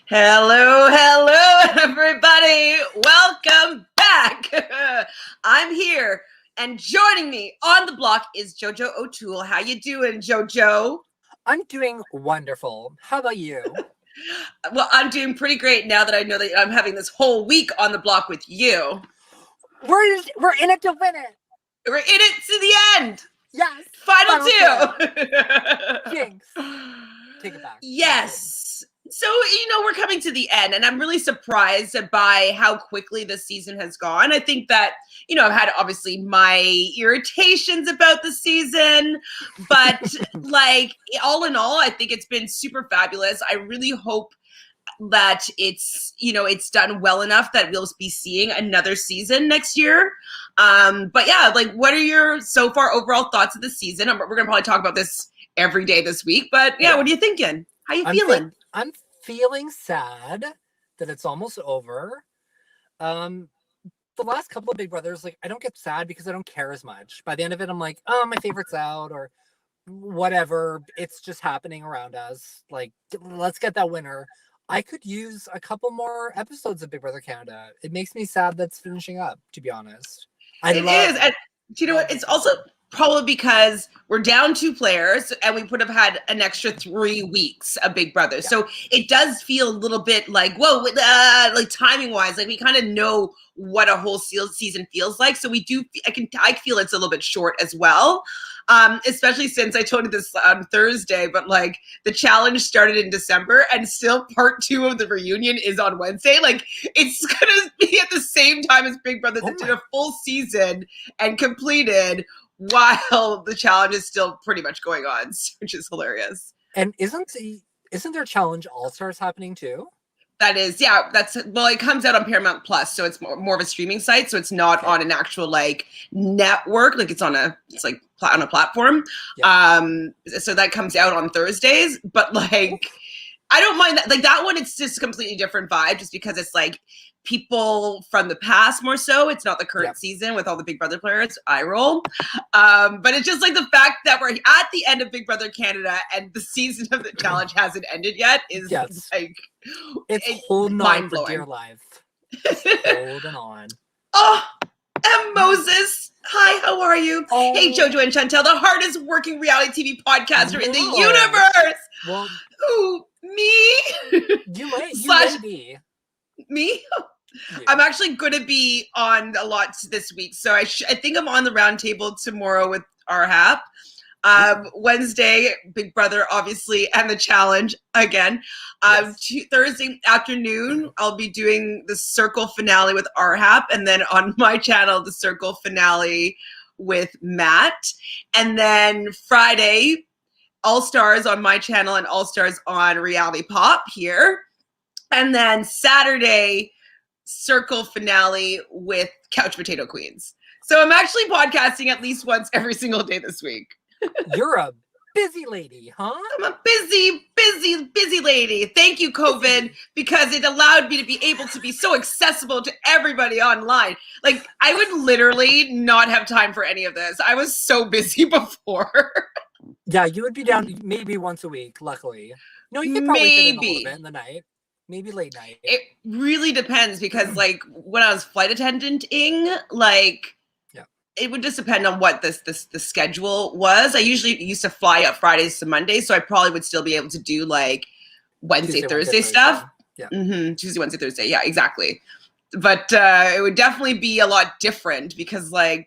Hello, everybody. Welcome back. I'm here, and joining me on the block is Jojo O'Toole. How you doing, Jojo? I'm doing wonderful. How about you? Well, I'm doing pretty great now that I know that I'm having this whole week on the block with you. We're in it to win it. We're in it to the end. Yes. Final two. Jinx. Take it back. Yes. So, we're coming to the end, and I'm really surprised by how quickly the season has gone. I think that, I've had obviously my irritations about the season, but all in all, I think it's been super fabulous. I really hope that it's done well enough that we'll be seeing another season next year. But yeah, what are your so far overall thoughts of the season? We're going to probably talk about this every day this week, but yeah, what are you thinking? How you feeling? I'm feeling sad that it's almost over. The last couple of Big Brothers, I don't get sad because I don't care as much. By the end of it, I'm like, oh, my favorite's out, or whatever. It's just happening around us. Let's get that winner. I could use a couple more episodes of Big Brother Canada. It makes me sad that's finishing up, to be honest. It is. And do you know what? It's also probably because we're down 2 players and we would have had an extra 3 weeks of Big Brother. Yeah. So it does feel a little bit whoa, timing wise, we kind of know what a whole season feels like. So I feel it's a little bit short as well. Especially since I told you this on Thursday, but the challenge started in December and still part 2 of the reunion is on Wednesday. It's going to be at the same time as Big Brother that did a full season and completed while the challenge is still pretty much going on, which is hilarious. And isn't their challenge All-Stars happening too? That is, yeah. It comes out on Paramount Plus, so it's more of a streaming site. So it's not on an actual network. It's on a platform. Yeah. So that comes out on Thursdays. But I don't mind that. That one, it's just a completely different vibe, just because it's people from the past more so. It's not the current season with all the Big Brother players. I roll. But it's just the fact that we're at the end of Big Brother Canada and the season of the challenge hasn't ended yet is it's holding on for dear life. Holding on. Oh, and Moses. Hi, how are you? Oh. Hey, Jojo and Chantel, the hardest working reality TV podcaster in the universe. Well, who? Me? You may be. Me? Yeah. I'm actually going to be on a lot this week. So I think I'm on the roundtable tomorrow with our hap. Wednesday, Big Brother, obviously, and the challenge again. Thursday afternoon, I'll be doing the circle finale with RHAP, and then on my channel, the circle finale with Matt. And then Friday, All Stars on my channel and All Stars on Reality Pop here. And then Saturday, circle finale with Couch Potato Queens. So I'm actually podcasting at least once every single day this week. You're a busy lady, huh? I'm a busy lady. Thank you, COVID, because it allowed me to be able to be so accessible to everybody online. I would literally not have time for any of this. I was so busy before. Yeah, you would be down maybe once a week, luckily. No, you could probably fit in a little bit in the night. Maybe late night. It really depends because when I was flight attendanting, it would just depend on what the schedule was. I usually used to fly up Fridays to Mondays, so I probably would still be able to do Wednesday, Thursday stuff. Yeah. Mm-hmm. Tuesday, Wednesday, Thursday. Yeah, exactly. But it would definitely be a lot different because my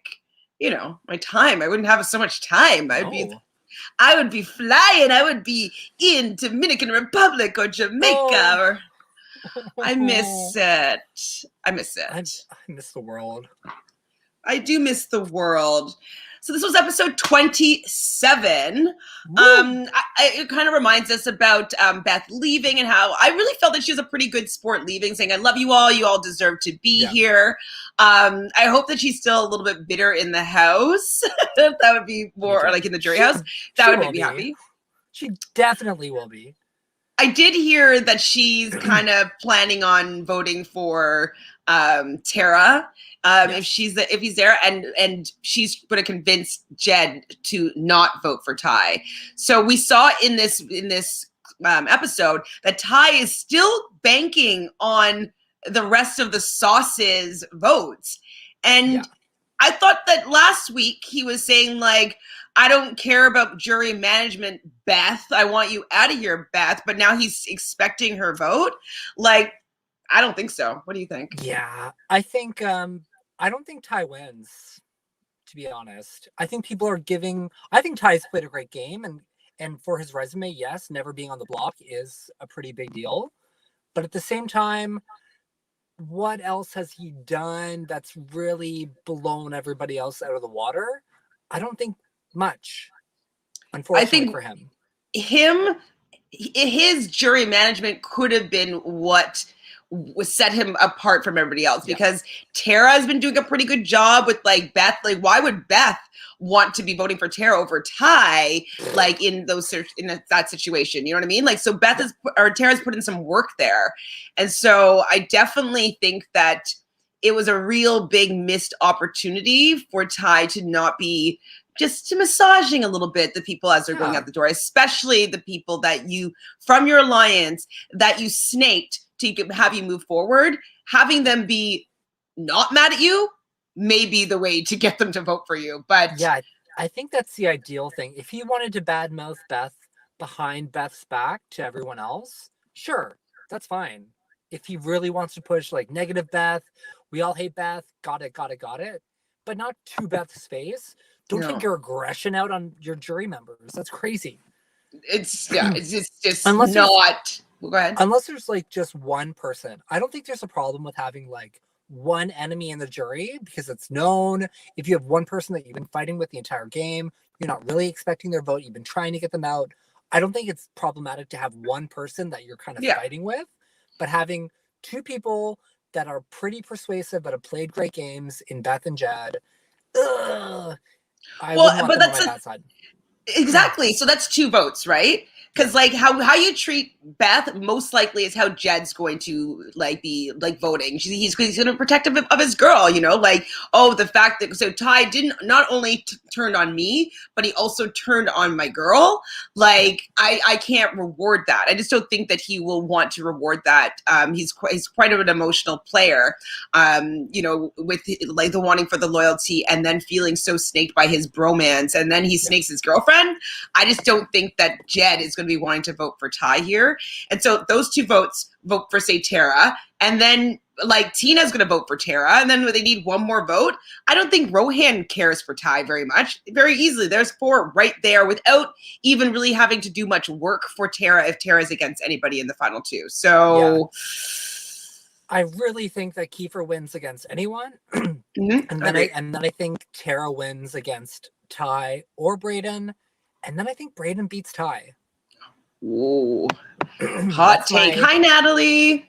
time, I wouldn't have so much time. I would be flying. I would be in Dominican Republic or Jamaica or I miss it. I miss the world. I do miss the world. So this was episode 27. It kind of reminds us about Beth leaving and how I really felt that she was a pretty good sport leaving, saying, I love you all. You all deserve to be here. I hope that she's still a little bit bitter in the house. That would be more in the jury house. That would make me happy. She definitely will be. I did hear that she's kind of planning on voting for Tara if he's there, and she's going to convince Jed to not vote for Ty. So we saw in this episode, that Ty is still banking on the rest of the sauce's votes. And I thought that last week he was saying, like, I don't care about jury management, Beth. I want you out of here, Beth. But now he's expecting her vote. Like, I don't think so. What do you think? Yeah, I think I don't think Ty wins, to be honest. I think people are giving. I think Ty's played a great game, and for his resume, yes, never being on the block is a pretty big deal. But at the same time, what else has he done that's really blown everybody else out of the water? I don't think much, unfortunately, I think for him. His jury management could have been what set him apart from everybody else, because Tara has been doing a pretty good job with, like, Beth. Like, why would Beth want to be voting for Tara over Ty, like, in that situation? You know what I mean? Like, so Tara's put in some work there. And so I definitely think that it was a real big missed opportunity for Ty to not be just massaging a little bit the people as they're going out the door, especially the people that you, from your alliance, that you snaked to have you move forward. Having them be not mad at you may be the way to get them to vote for you. But yeah, I think that's the ideal thing. If he wanted to badmouth Beth behind Beth's back to everyone else, sure, that's fine. If he really wants to push, like, negative Beth, we all hate Beth, got it, but not to Beth's face. Don't take your aggression out on your jury members. That's crazy. It's just not. Well, go ahead. Unless there's, like, just one person. I don't think there's a problem with having, like, one enemy in the jury, because it's known. If you have one person that you've been fighting with the entire game, you're not really expecting their vote, you've been trying to get them out, I don't think it's problematic to have one person that you're kind of fighting with. But having two people that are pretty persuasive but have played great games in Beth and Jed, I wouldn't want them on my bad side. Exactly. So that's 2 votes, right? Because, like, how you treat Beth most likely is how Jed's going to, like, be, like, voting. He's going to be protective of his girl, you know? Like, the fact that, so Ty didn't not only turned on me, but he also turned on my girl. Like, I can't reward that. I just don't think that he will want to reward that. He's quite an emotional player, you know, with, like, the wanting for the loyalty and then feeling so snaked by his bromance, and then he snakes his girlfriend. I just don't think that Jed is going to be wanting to vote for Ty here. And so those 2 votes vote for, say, Tara, and then, like, Tina's going to vote for Tara, and then they need one more vote. I don't think Rohan cares for Ty very much. Very easily, there's 4 right there without even really having to do much work for Tara if Tara's against anybody in the final 2. So I really think that Kiefer wins against anyone. And then I think Tara wins against Ty or Brayden, and then I think Brayden beats Ty. Ooh. Hot take. Hi, Natalie.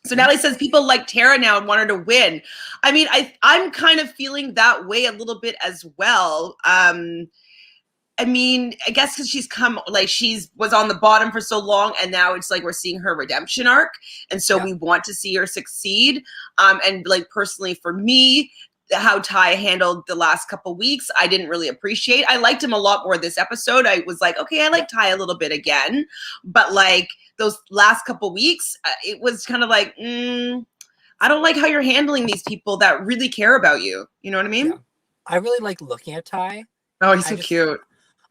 So Natalie says people like Tara now and want her to win. I mean, I'm kind of feeling that way a little bit as well. I mean, I guess because she's was on the bottom for so long, and now it's like we're seeing her redemption arc, and so we want to see her succeed. And, like, personally for me, how Ty handled the last couple weeks, I didn't really appreciate. I liked him a lot more this episode. I was like, okay, I like Ty a little bit again, but, like, those last couple weeks, it was kind of like, I don't like how you're handling these people that really care about you. You know what I mean? Yeah. I really like looking at Ty. Oh, he's so cute.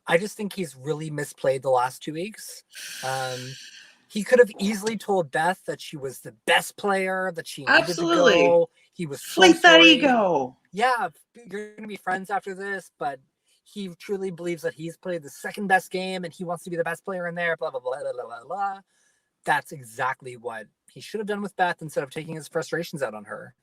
I just think he's really misplayed the last 2 weeks. He could have easily told Beth that she was the best player, that she needed to go. He was so Inflate that ego. Yeah, you're going to be friends after this, but he truly believes that he's played the second best game and he wants to be the best player in there, blah, blah, blah, blah, blah, blah. That's exactly what he should have done with Beth instead of taking his frustrations out on her.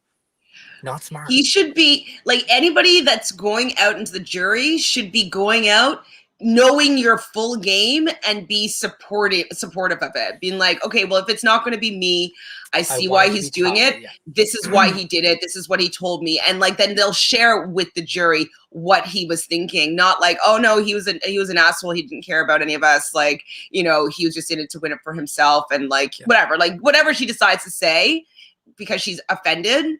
Not smart. He should be, like, anybody that's going out into the jury should be going out knowing your full game and be supportive of it. Being like, okay, well, if it's not going to be me, I see why he's doing it. Yeah. This is why he did it. This is what he told me. And, like, then they'll share with the jury what he was thinking. Not like, oh no, he was an asshole. He didn't care about any of us. Like, you know, he was just in it to win it for himself. And, like, whatever she decides to say because she's offended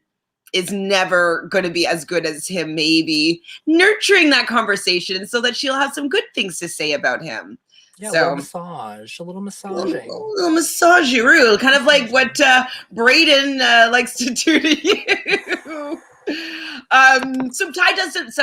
is never going to be as good as him maybe nurturing that conversation so that she'll have some good things to say about him. Yeah, a So a little massaging. a little massage-roo, kind of like what Brayden likes to do to you. So Ty does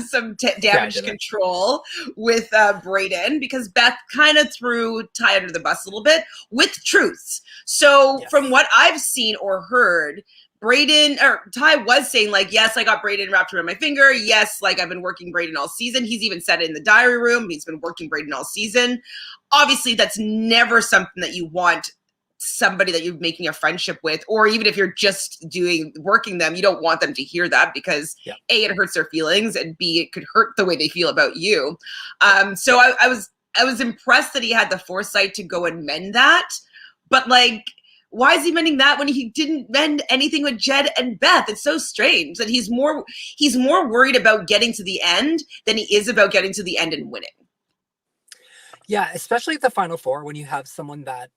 some damage control with Brayden because Beth kind of threw Ty under the bus a little bit with truths. So from what I've seen or heard, Ty was saying like, yes, I got Brayden wrapped around my finger. Yes, like I've been working Brayden all season. He's even said it in the diary room. He's been working Brayden all season. Obviously, that's never something that you want somebody that you're making a friendship with, or even if you're just working them, you don't want them to hear that because A, it hurts their feelings, and B, it could hurt the way they feel about you. So I was impressed that he had the foresight to go and mend that. But like, why is he mending that when he didn't mend anything with Jed and Beth? It's so strange that he's more worried about getting to the end than he is about getting to the end and winning. Yeah, especially at the Final Four when you have someone that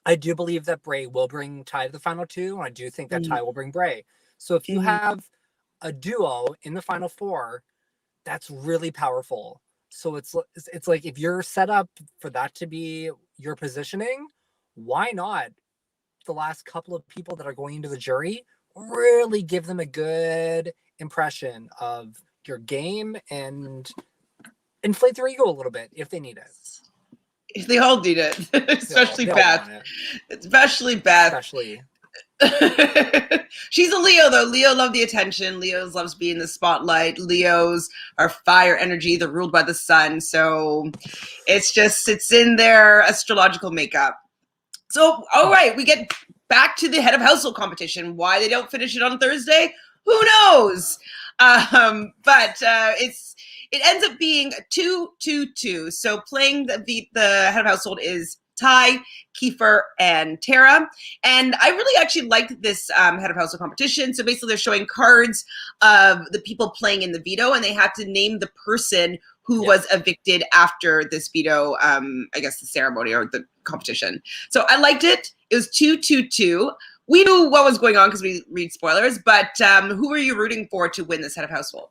I do believe that Bray will bring Ty to the Final Two, and I do think that Ty will bring Bray. So if you have a duo in the Final Four, that's really powerful. So it's like if you're set up for that to be your positioning, why not the last couple of people that are going into the jury really give them a good impression of your game and inflate their ego a little bit if they need it. They all need it, especially Beth. Especially Beth. Especially. She's a Leo, though. Leo loves the attention. Leos loves being in the spotlight. Leos are fire energy. They're ruled by the sun. So it's in their astrological makeup. So, all right, we get back to the head of household competition. Why they don't finish it on Thursday, who knows? But it ends up being 2-2-2. So playing the head of household is Ty, Kiefer, and Tara. And I really actually liked this head of household competition. So basically they're showing cards of the people playing in the veto, and they have to name the person who was evicted after this veto, I guess the ceremony or the competition. So I liked it. It was 2-2-2. We knew what was going on because we read spoilers, but who were you rooting for to win this head of household?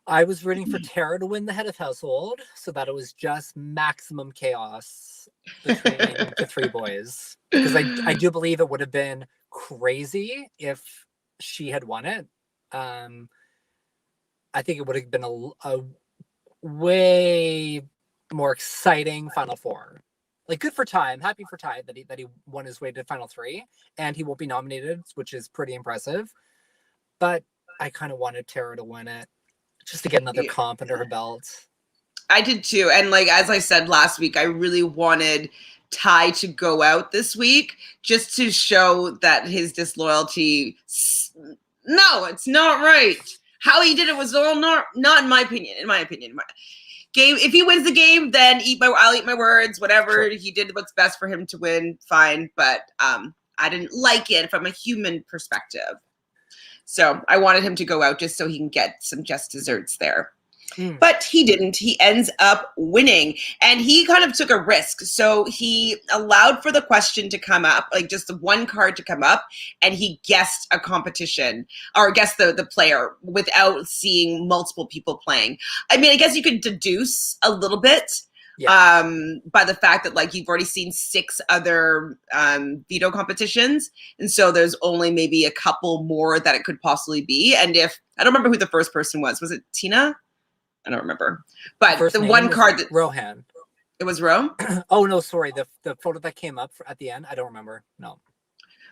I was rooting for Tara to win the head of household so that it was just maximum chaos between the three boys. Because I do believe it would have been crazy if she had won it. I think it would have been a way more exciting Final Four. Like, good for Ty. I'm happy for Ty that he won his way to Final Three, and he won't be nominated, which is pretty impressive. But I kind of wanted Tara to win it, just to get another comp under her belt. I did too. And like, as I said last week, I really wanted Ty to go out this week just to show that his disloyalty, no, it's not right. How he did it was all not in my opinion. Game, if he wins the game, then I'll eat my words, whatever. Sure. He did what's best for him to win, fine. But I didn't like it from a human perspective. So I wanted him to go out just so he can get some just desserts there. But he didn't. He ends up winning. And he kind of took a risk. So he allowed for the question to come up, like just the one card to come up, and he guessed a competition or guessed the player without seeing multiple people playing. I mean, I guess you could deduce a little bit by the fact that like you've already seen 6 other veto competitions. And so there's only maybe a couple more that it could possibly be. And if I don't remember who the first person was it Tina? I don't remember. But the one card that Rohan. It was Ro? Oh no, sorry. The photo that came up at the end, I don't remember. No.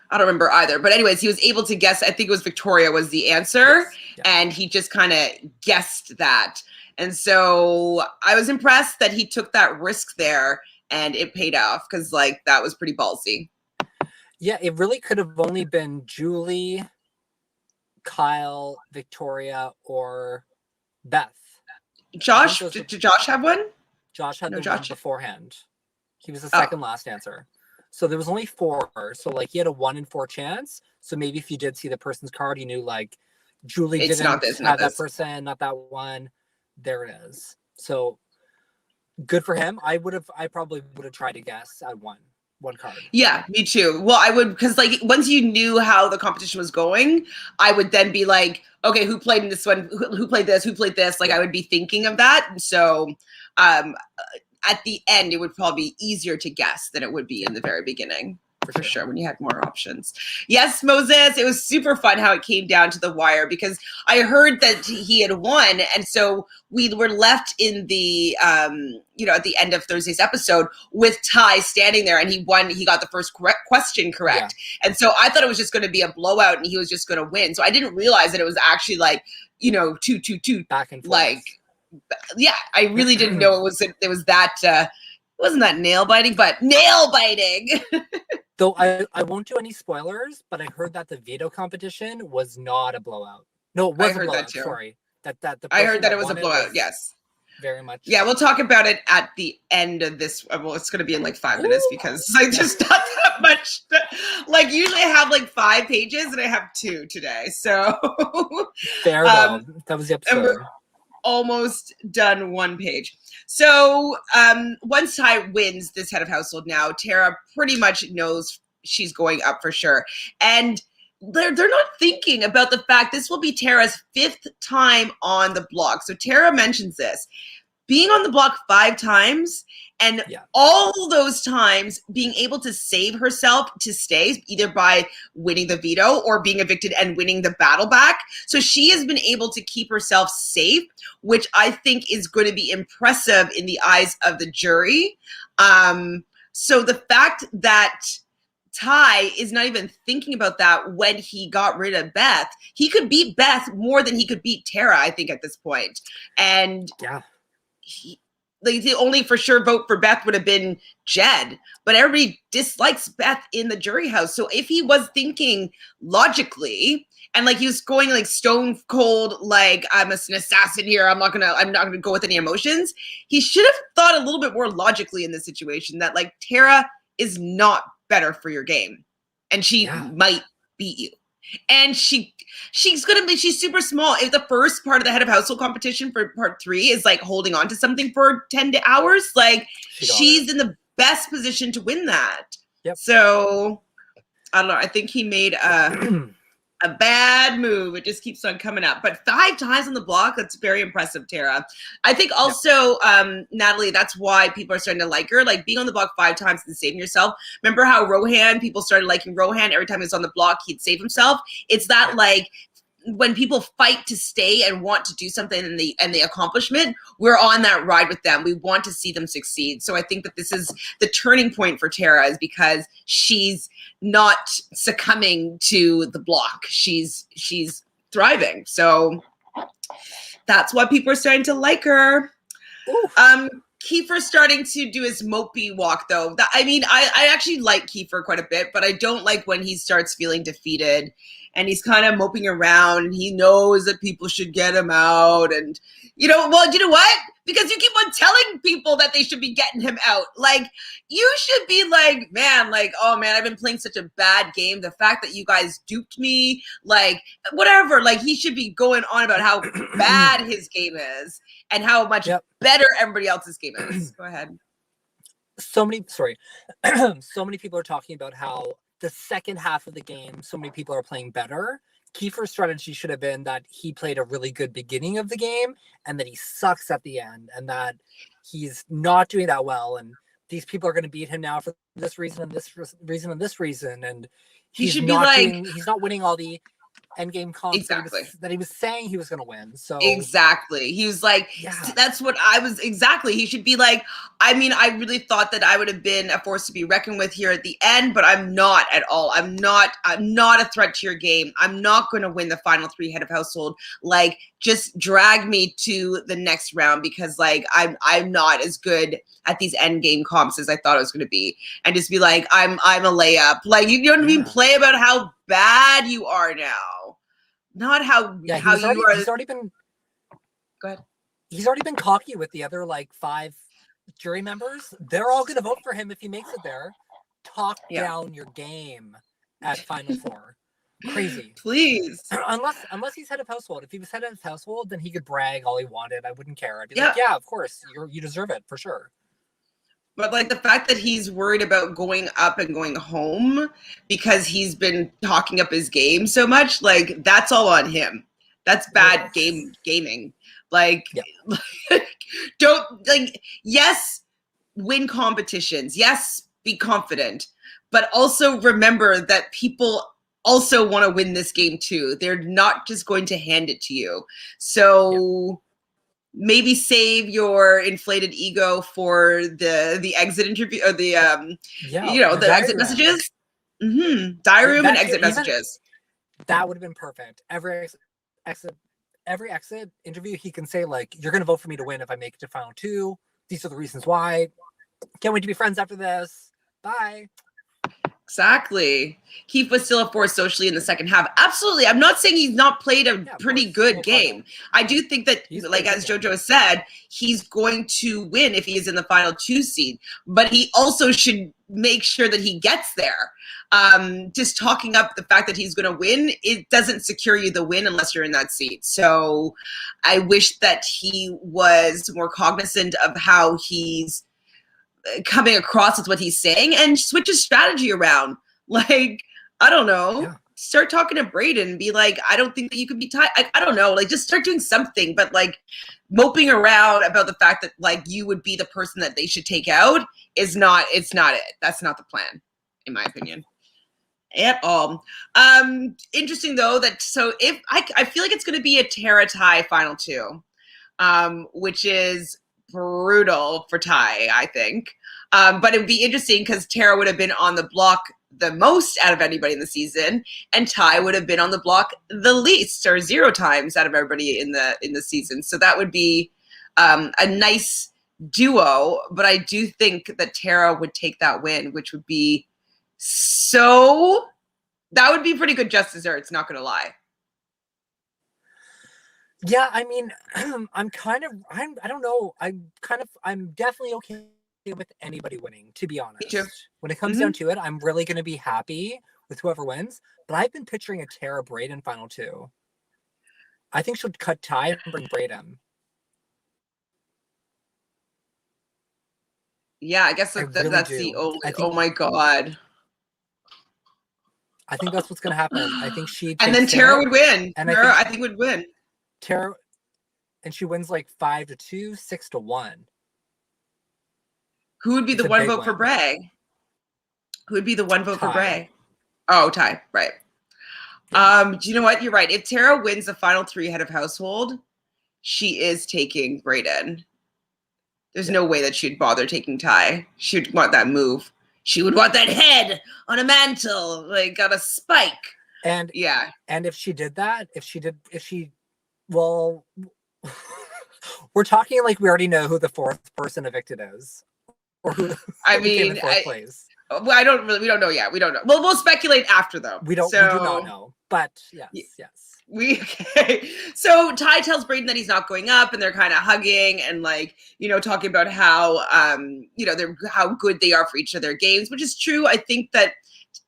I don't remember either. But anyways, he was able to guess, I think it was Victoria was the answer. Yes. Yeah. And he just kind of guessed that. And so I was impressed that he took that risk there and it paid off because like that was pretty ballsy. Yeah, it really could have only been Julie, Kyle, Victoria, or Beth. Josh, did Josh have one? Josh had one beforehand. He was the second last answer. So there was only 4. So like he had a 1 in 4 chance. So maybe if you did see the person's card, you knew like Julie didn't have that person, not that one. There it is. So good for him. I probably would have tried to guess at one card. Yeah, me too. Well, I would, because like once you knew how the competition was going, I would then be like, okay, who played in this one? Who played this? Who played this? Like I would be thinking of that. And so at the end, it would probably be easier to guess than it would be in the very beginning. For sure, when you had more options. Yes, Moses, it was super fun how it came down to the wire, because I heard that he had won, and so we were left in the, at the end of Thursday's episode with Ty standing there, and he won. He got the first question correct, and so I thought it was just going to be a blowout, and he was just going to win. So I didn't realize that it was actually like, 2-2-2 back and forth. Like, yeah, I really didn't know it was that. It wasn't that nail biting, but nail biting. Though I won't do any spoilers, but I heard that the veto competition was not a blowout. No, it was a blowout. Sorry, I heard that it was a blowout. Yes, very much. Yeah, we'll talk about it at the end of this. Well, it's going to be in like 5 minutes because I just not that much. Like usually I have like 5 pages and I have 2 today. So fair enough. That was the episode. And we're almost done 1 page. So once Ty wins this head of household now, Tara pretty much knows she's going up for sure. And they're not thinking about the fact this will be Tara's 5th time on the block. So Tara mentions this. Being on the block 5 times, and all those times being able to save herself to stay, either by winning the veto or being evicted and winning the battle back. So she has been able to keep herself safe, which I think is going to be impressive in the eyes of the jury. So the fact that Ty is not even thinking about that when he got rid of Beth, he could beat Beth more than he could beat Tara, I think, at this point. And the only for sure vote for Beth would have been Jed, but everybody dislikes Beth in the jury house. So if he was thinking logically, and like he was going like stone cold, like I'm an assassin here, I'm not gonna go with any emotions, he should have thought a little bit more logically in this situation, that like Tara is not better for your game, and she might beat you. And she's super small. If the first part of the head of household competition for part 3 is like holding on to something for 10 hours, like she's in the best position to win that. So I don't know. I think he made a bad move. It just keeps on coming up. But 5 times on the block, that's very impressive, Tara. I think also, Natalie, that's why people are starting to like her. Like being on the block 5 times and saving yourself. Remember how Rohan, people started liking Rohan every time he was on the block, he'd save himself. It's that like when people fight to stay and want to do something and the accomplishment, we're on that ride with them. We want to see them succeed. So I think that this is the turning point for Tara, is because she's not succumbing to the block. She's thriving. So that's why people are starting to like her. Kiefer's starting to do his mopey walk, though. I actually like Kiefer quite a bit, but I don't like when he starts feeling defeated and he's kind of moping around, and he knows that people should get him out. And, you know what? Because you keep on telling people that they should be getting him out. Like, you should be like, man, like, oh man, I've been playing such a bad game. The fact that you guys duped me, like, whatever. Like, he should be going on about how bad his game is and how much better everybody else's game is. Go ahead. So many people are talking about how the second half of the game, so many people are playing better. Kiefer's strategy should have been that he played a really good beginning of the game and that he sucks at the end, and that he's not doing that well. And these people are going to beat him now for this reason and this reason and this reason. And he's not winning all the endgame comps that he was saying he was going to win. So exactly, he was like, that's what I was exactly. He should be like, I mean, I really thought that I would have been a force to be reckoned with here at the end, but I'm not at all. I'm not a threat to your game. I'm not going to win the final 3 head of household. Like, just drag me to the next round, because like I'm not as good at these end game comps as I thought I was going to be, and just be like, I'm a layup. Like, you don't even play about how bad you are now, not how you are. He's already been. Go ahead. He's already been cocky with the other like 5 jury members. They're all going to vote for him if he makes it there. Talk down your game at Final 4. Crazy. Please. Unless he's head of household. If he was head of household, then he could brag all he wanted. I wouldn't care. I'd be like, yeah, of course, you deserve it for sure. But like the fact that he's worried about going up and going home because he's been talking up his game so much, like that's all on him. That's bad gaming. Like, Yeah. don't, like, yes, win competitions. Yes, be confident. But also remember that people also want to win this game too. They're not just going to hand it to you. So maybe save your inflated ego for the exit interview, or the the exit messages. Diary room and exit messages. That would have been perfect. Every exit interview, he can say, like, you're going to vote for me to win if I make it to final 2. These are the reasons why. Can't wait to be friends after this. Bye. Exactly. Keith was still a force socially in the second half. Absolutely. I'm not saying he's not played a pretty good game. I do think that, like, as JoJo said, he's going to win if he is in the final 2 seed. But he also should make sure that he gets there. Just talking up the fact that he's going to win, it doesn't secure you the win unless you're in that seat. So I wish that he was more cognizant of how he's coming across with what he's saying and switch his strategy around. Like, I don't know. Start talking to Brayden and be like, I don't think that you could be tied. I don't know. Like, just start doing something. But, like, moping around about the fact that, like, you would be the person that they should take out is not, it's not it. That's not the plan, in my opinion. At all. Interesting, though, that so if I feel like it's going to be a Tara tie final 2, which is brutal for Ty, I think. But it would be interesting because Tara would have been on the block the most out of anybody in the season, and Ty would have been on the block the least, or 0 times out of everybody in the season. So that would be a nice duo. But I do think that Tara would take that win, which would be that would be pretty good just desserts, not gonna lie. Yeah, I mean, I don't know. I'm definitely okay with anybody winning, to be honest. Me too. When it comes down to it, I'm really going to be happy with whoever wins. But I've been picturing a Tara Brayden final 2. I think she'll cut Ty and bring Brayden. Yeah, I guess that's the only. Oh my god. I think that's what's going to happen. I think and then Tara would win. And Tara, I think would win. Tara, and she wins like 5-2, 6-1. Who would be the one vote for Bray? Who would be the one vote for Bray? Oh, Ty, right. Do you know what? You're right. If Tara wins the final 3 head of household, she is taking Brayden. There's no way that she'd bother taking Ty. She would want that move. She would want that head on a mantle, like on a spike. And yeah. And if she did that, well, we're talking like we already know who the 4th person evicted is, or who. I mean, we don't know yet. We don't know. Well, we'll speculate after, though. We do not know, but yes. Okay. So Ty tells Brayden that he's not going up, and they're kind of hugging and, like, talking about how how good they are for each of their games, which is true. I think that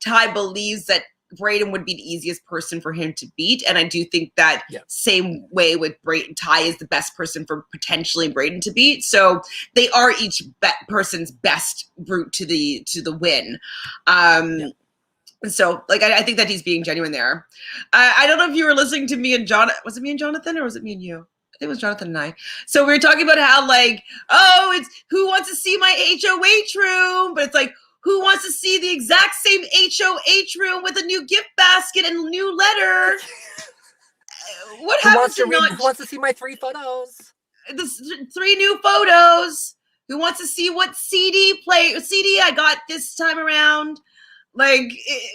Ty believes that Brayden would be the easiest person for him to beat, and I do think that same way with Brayden, Ty is the best person for potentially Brayden to beat. So they are each person's best route to the win. So, like, I think that he's being genuine there. I don't know if you were listening to me and John. Was it me and Jonathan, or was it me and you? I think it was Jonathan and I. So we were talking about how, like, oh, it's who wants to see my HOH room, but it's like, who wants to see the exact same HOH room with a new gift basket and a new letter? What happens Who wants to see my 3 photos? The 3 new photos. Who wants to see what CD I got this time around? Like,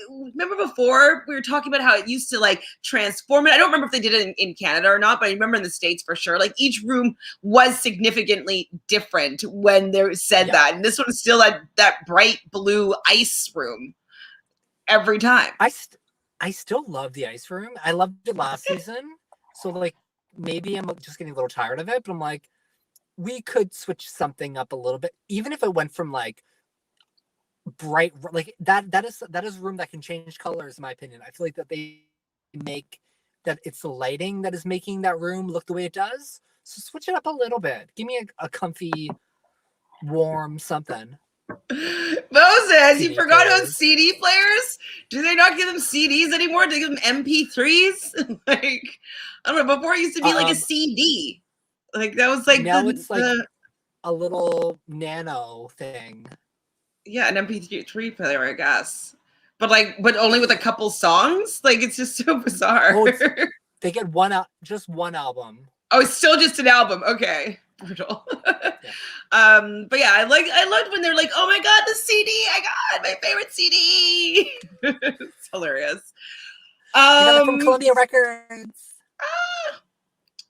remember before we were talking about how it used to, like, transform it? I don't remember if they did it in Canada or not, but I remember in the States for sure. Like, each room was significantly different when they said that. And this one is still that bright blue ice room every time. I still love the ice room. I loved it last season. So, like, maybe I'm just getting a little tired of it, but I'm like, we could switch something up a little bit, even if it went from, like, bright, like that is a room that can change colors, in my opinion. I feel like that they make that it's the lighting that is making that room look the way it does. So switch it up a little bit. Give me a comfy, warm something. Moses, you forgot about CD players? Do they not give them CDs anymore? Do they give them MP3s? Like, I don't know. Before it used to be like a CD. Like that was like Now it's like the a little nano thing. yeah, an MP3 player, I guess. But only with a couple songs? Like it's just so bizarre. Oh, they get just one album. Oh, it's still just an album. Okay. Brutal. Yeah. But yeah, I loved when they're like, oh my god, the CD, I got my favorite CD. It's hilarious. We got it from Columbia Records.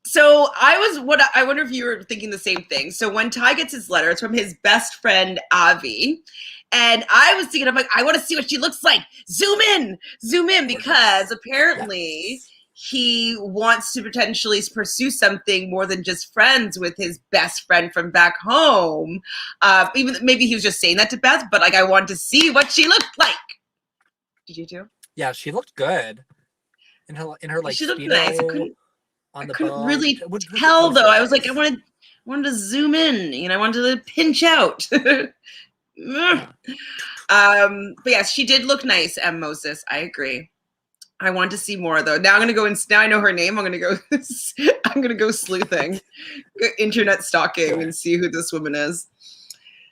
So I wonder if you were thinking the same thing. So when Ty gets his letter, it's from his best friend Avi. And I was thinking, I'm like, I want to see what she looks like. Zoom in, because apparently he wants to potentially pursue something more than just friends with his best friend from back home. Even maybe he was just saying that to Beth, but like I wanted to see what she looked like. Did you too? Yeah, she looked good. In her like she looked Speedo nice. I couldn't really tell though. I was like, I wanted to zoom in. You know, I wanted to pinch out. Yeah. But yes, she did look nice, M. Moses. I agree. I want to see more though. Now I'm gonna go now I know her name. I'm gonna go sleuthing, internet stalking, and see who this woman is.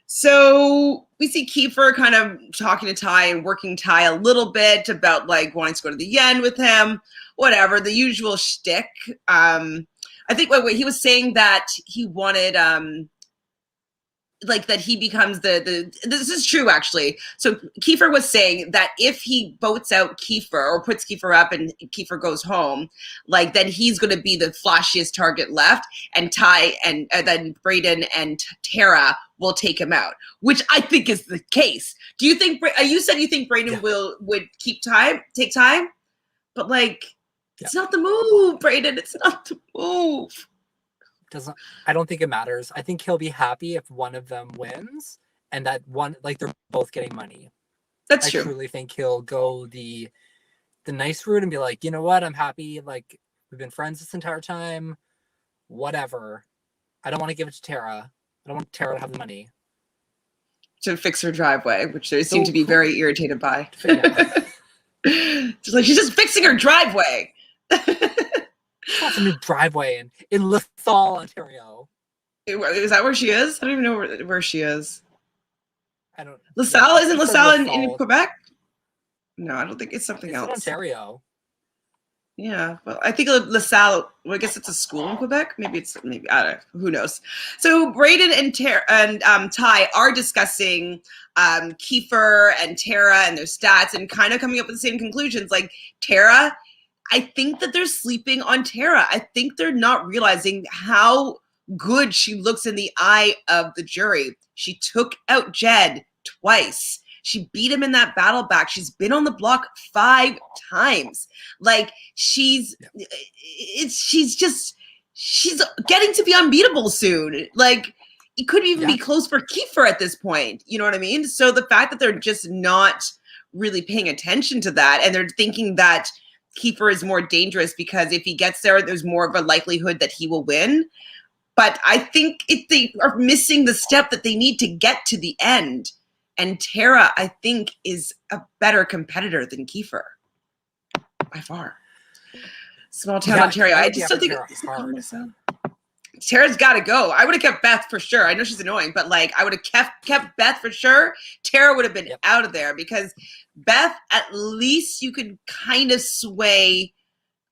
So we see Kiefer kind of talking to Ty and working Ty a little bit about like wanting to go to the end with him, whatever, the usual shtick. I think what he was saying that he wanted like that he becomes this is true actually. So Kiefer was saying that if he votes out Kiefer or puts Kiefer up and Kiefer goes home, like then he's going to be the flashiest target left, and Ty and then Brayden and Tara will take him out, which I think is the case. Do you think you said you think Brayden would take time, but like it's not the move, Brayden. It's not the move. I don't think it matters. I think he'll be happy if one of them wins and that one, like they're both getting money. That's true. I truly think he'll go the nice route and be like, you know what, I'm happy. Like we've been friends this entire time. Whatever. I don't want to give it to Tara. I don't want Tara to have the money to fix her driveway, which they seem to be very irritated by. Just like she's just fixing her driveway. That's a new driveway in LaSalle, Ontario. Is that where she is? I don't even know where she is. I don't. LaSalle isn't LaSalle in Quebec? No, I don't think it's something else. In Ontario. Yeah, well, I think LaSalle. Well, I guess it's a school in Quebec. Maybe I don't know. Who knows? So Brayden and Ty are discussing Kiefer and Tara and their stats and kind of coming up with the same conclusions. Like Tara, I think that they're sleeping on Tara. I think they're not realizing how good she looks in the eye of the jury. She took out Jed twice. She beat him in that battle back. She's been on the block 5 times. Like she's getting to be unbeatable soon. Like it couldn't even be close for Kiefer at this point. You know what I mean? So the fact that they're just not really paying attention to that, and they're thinking that Kiefer is more dangerous because if he gets there, there's more of a likelihood that he will win. But I think if they are missing the step that they need to get to the end. And Tara, I think, is a better competitor than Kiefer by far. Small town Ontario. I just don't think it's hard. Tara's got to go. I would have kept Beth for sure. I know she's annoying, but like I would have kept Beth for sure. Tara would have been out of there because Beth, at least you could kind of sway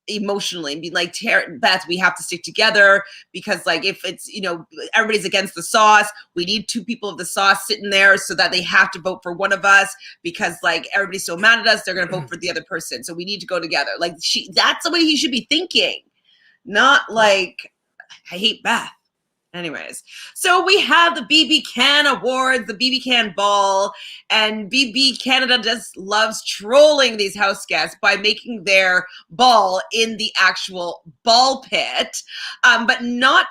emotionally and be like, Beth, we have to stick together because like if it's, you know, everybody's against the sauce, we need 2 people of the sauce sitting there so that they have to vote for one of us because like everybody's so mad at us, they're going to vote for the other person. So we need to go together. Like that's the way he should be thinking, not like, I hate Beth. Anyways, so we have the BBCan Awards, the BBCan Ball, and BB Canada just loves trolling these house guests by making their ball in the actual ball pit, but not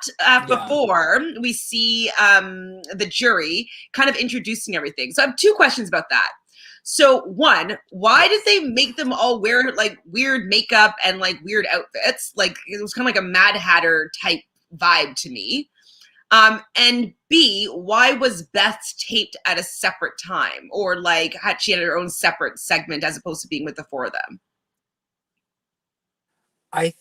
before we see the jury kind of introducing everything. So I have 2 questions about that. So 1, why did they make them all wear like weird makeup and like weird outfits? Like it was kind of like a Mad Hatter type vibe to me. And B, why was Beth's taped at a separate time, or like had her own separate segment as opposed to being with the 4 of them? I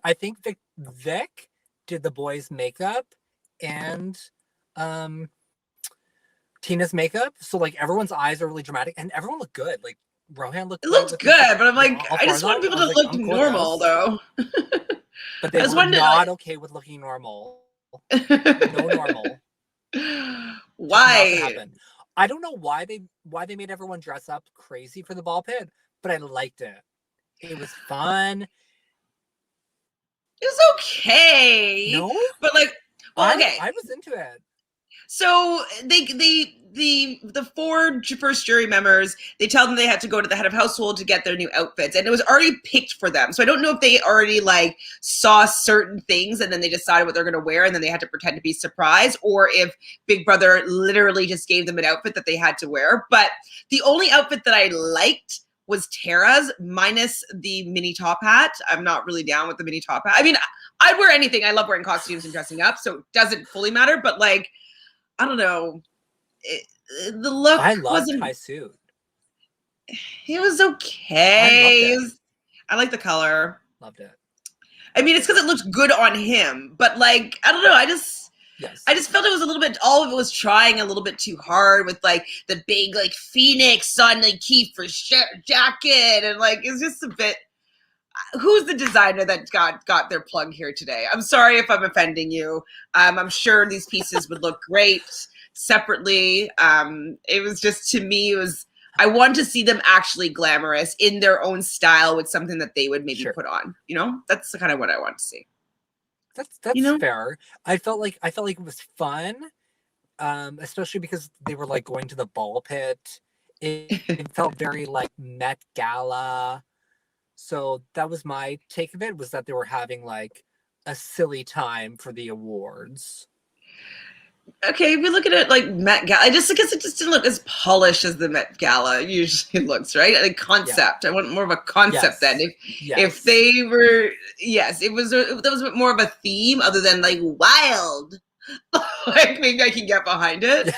I think Vic did the boys' makeup and Tina's makeup. So like everyone's eyes are really dramatic and everyone looked good. Like Rohan looked It great looked with makeup. good, but I'm like, All I four of just want them. people I to was like, look I'm cool with normal, this. though. But they I just were wanted to not okay with looking normal. No normal. Just not gonna Why? happen. I don't know why they made everyone dress up crazy for the ball pit, but I liked it. It was fun. It was okay, No, but like, well, okay. I was into it. So the four first jury members, they tell them they had to go to the head of household to get their new outfits, and it was already picked for them. So I don't know if they already like saw certain things and then they decided what they're going to wear, and then they had to pretend to be surprised, or if Big Brother literally just gave them an outfit that they had to wear. But the only outfit that I liked was Tara's, minus the mini top hat. I'm not really down with the mini top hat. I mean, I'd wear anything. I love wearing costumes and dressing up, so it doesn't fully matter. But like, I don't know. The look I love wasn't. Thai suit. It was I loved okay. it. I like the color. Loved it. I mean, it's because it looks good on him. But like, I don't know. Yes. I just felt it was a little bit. All of it was trying a little bit too hard with like the big like Phoenix on like Kiefer jacket, and like it's just a bit. Who's the designer that got their plug here today? I'm sorry if I'm offending you. I'm sure these pieces would look great separately. It was just, to me, I want to see them actually glamorous in their own style with something that they would maybe put on. You know, that's kind of what I want to see. That's fair. I felt like it was fun, especially because they were like going to the ball pit. It felt very like Met Gala. So that was my take of it, was that they were having like a silly time for the awards. Okay, if we look at it like Met Gala, because it just didn't look as polished as the Met Gala usually looks, right? Like concept. Yeah. I want more of a concept then. If they were, yes, it was that was a bit more of a theme other than like wild. Like maybe I can get behind it,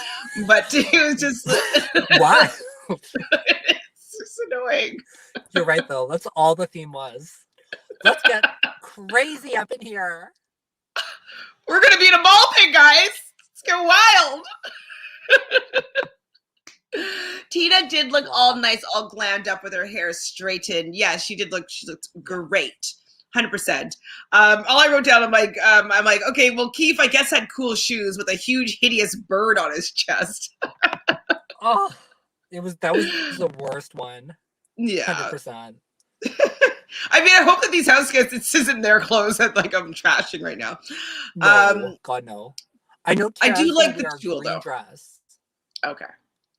but it was just wow. It's just annoying. You're right though. That's all the theme was. Let's get crazy up in here. We're gonna be in a ball pit, guys. Let's go wild. Tina did look all nice, all glammed up with her hair straightened. Yeah, she looked great. 100%. All I wrote down, I'm like, okay, well, Keith, I guess, had cool shoes with a huge, hideous bird on his chest. Oh, that was the worst one. Yeah. 100%. I mean, I hope that these house guests, this isn't their clothes that like I'm trashing right now. No, God no. I know. I do like the jewel though. Dress. Okay.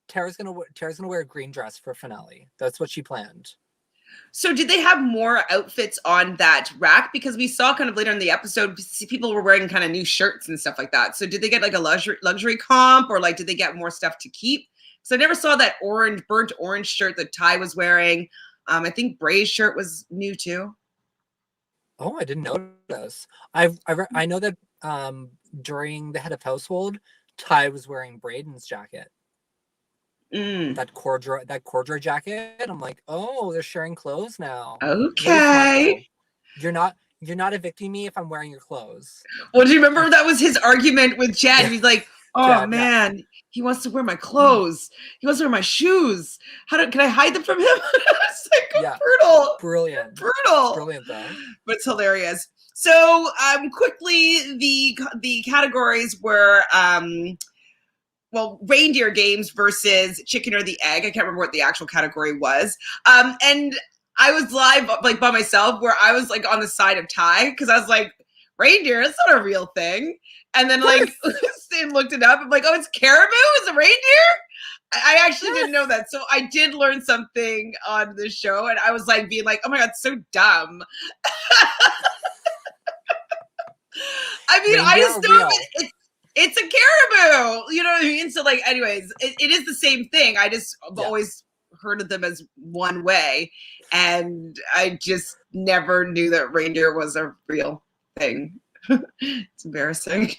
Tara's gonna wear a green dress for finale. That's what she planned. So did they have more outfits on that rack? Because we saw kind of later in the episode, people were wearing kind of new shirts and stuff like that. So did they get like a luxury comp, or like did they get more stuff to keep? So I never saw that burnt orange shirt that Ty was wearing. I think Bray's shirt was new too. Oh, I didn't notice. I know that during the head of household, Ty was wearing Braden's jacket. That corduroy jacket. I'm like, oh, they're sharing clothes now. Okay. You're not evicting me if I'm wearing your clothes. Well, do you remember that was his argument with Jed? Yeah. He's like, oh Jed, man, he wants to wear my clothes. He wants to wear my shoes. Can I hide them from him? It's like brutal. Brilliant. Brutal. Brilliant though. But it's hilarious. So quickly, the categories were reindeer games versus chicken or the egg. I can't remember what the actual category was. And I was live like by myself where I was like on the side of Ty because I was like, reindeer, that's not a real thing. And then like Sam looked it up. I'm like, oh, it's caribou is a reindeer? I actually didn't know that. So I did learn something on the show and I was like being like, oh my God, so dumb. I mean, reindeer I just know it's a caribou, you know what I mean? So like, anyways, it is the same thing. I just have always heard of them as one way. And I just never knew that reindeer was a real thing. It's embarrassing.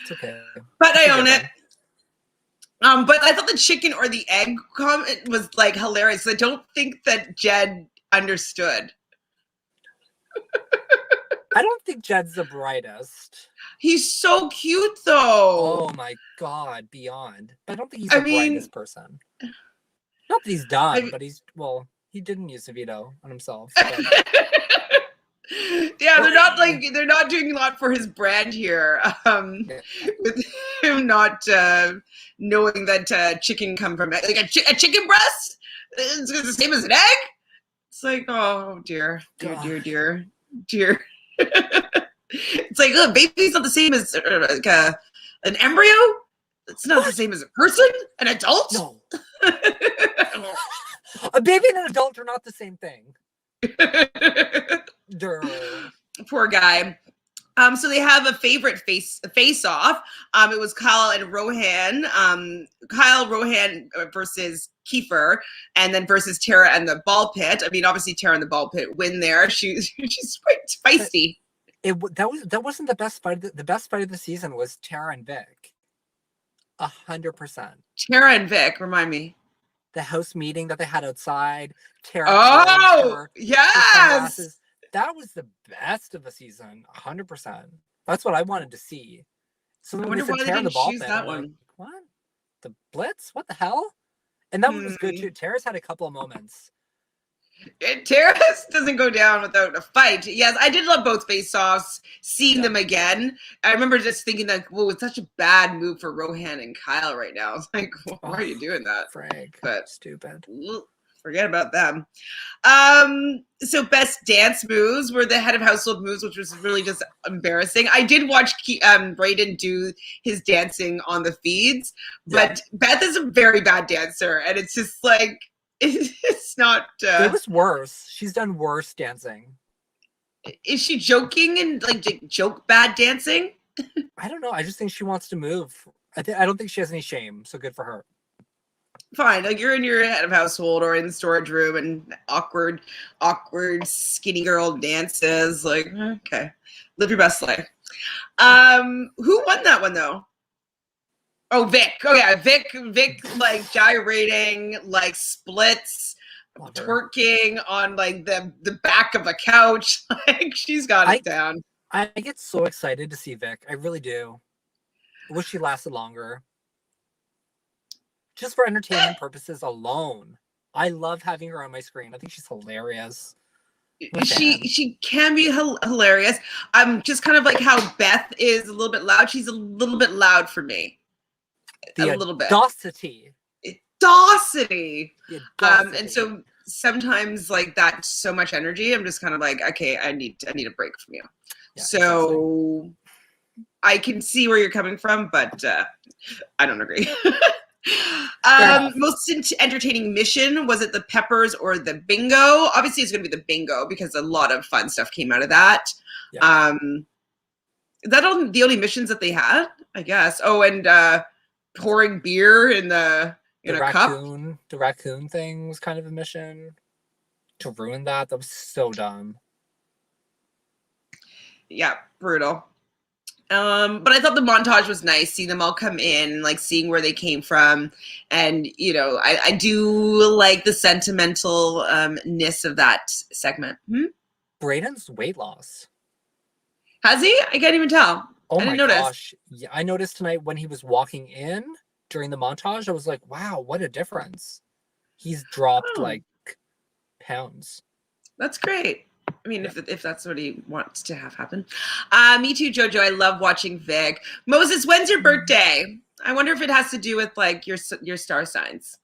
It's okay. But I own it. But I thought the chicken or the egg comment was like hilarious. I don't think that Jed understood. I don't think Jed's the brightest. He's so cute, though. Oh my God, beyond. I don't think he's I the mean, brightest person. Not that he's done, I, but he didn't use the veto on himself. But... yeah, they're not doing a lot for his brand here. With him not knowing that chicken come from like a chicken breast. It's the same as an egg. It's like, oh dear. It's like, oh, baby's not the same as like an embryo. It's not the same as a person, an adult. No. A baby and an adult are not the same thing. Poor guy. So they have a favorite face off. It was Kyle and Rohan. Kyle Rohan versus Kiefer, and then versus Tara and the Ball Pit. I mean, obviously Tara and the Ball Pit win there. She's quite feisty. That wasn't the best fight. The best fight of the season was Tara and Vic. 100%. Tara and Vic, remind me. The house meeting that they had outside. Tara. Oh, yes. That was the best of the season. 100%. That's what I wanted to see. So I wonder why they didn't choose that one. Like, what? The Blitz? What the hell? And that one was good too. Tara's had a couple of moments. Tara doesn't go down without a fight. Yes, I did love both face-offs. Seeing them again, I remember just thinking that, well, it's such a bad move for Rohan and Kyle right now. It's like, why are you doing that? Frank, but stupid. Forget about them. So best dance moves were the head of household moves, which was really just embarrassing. I did watch Brayden do his dancing on the feeds, but Beth is a very bad dancer, and it's just like, it's not. It was worse. She's done worse dancing. Is she joking and like joke bad dancing? I don't know. I just think she wants to move. I don't think she has any shame. So good for her. Fine, like you're in your head of household or in the storage room, and awkward skinny girl dances. Like, okay, live your best life. Who won that one though? Oh, Vic. Oh yeah, Vic like gyrating, like splits, twerking on like the back of a couch. Like she's got it down. I get so excited to see Vic. I really do. I wish she lasted longer. Just for entertainment purposes alone. I love having her on my screen. I think she's hilarious. She can be hilarious. I'm just kind of like how Beth is a little bit loud. She's a little bit loud for me. A little bit. Audacity. And so sometimes like that's so much energy. I'm just kind of like, okay, I need a break from you. Yeah, so exactly. I can see where you're coming from, but I don't agree. Most entertaining mission, was it the Peppers or the bingo? Obviously it's going to be the bingo because a lot of fun stuff came out of that. Is that the only missions that they had, I guess? Oh, and pouring beer in a cup. The raccoon thing was kind of a mission to ruin that. That was so dumb. Yeah, brutal. But I thought the montage was nice, seeing them all come in, like seeing where they came from. And, I do like the sentimental-ness of that segment. Brayden's weight loss. Has he? I can't even tell. Oh I didn't my notice. Gosh. Yeah, I noticed tonight when he was walking in during the montage, I was like, wow, what a difference. He's dropped like pounds. That's great. I mean, if that's what he wants to have happen. Me too, Jojo. I love watching Vic. Moses, when's your birthday? I wonder if it has to do with like your star signs.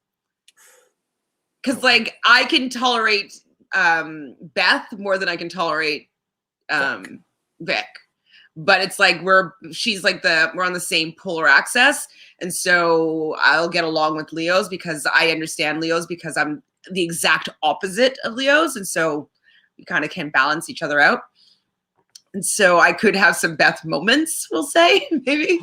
Because like I can tolerate Beth more than I can tolerate Vic. But it's like we're on the same polar axis, and so I'll get along with Leos because I understand Leos because I'm the exact opposite of Leos, and so we kind of can balance each other out. And so I could have some Beth moments, we'll say, maybe.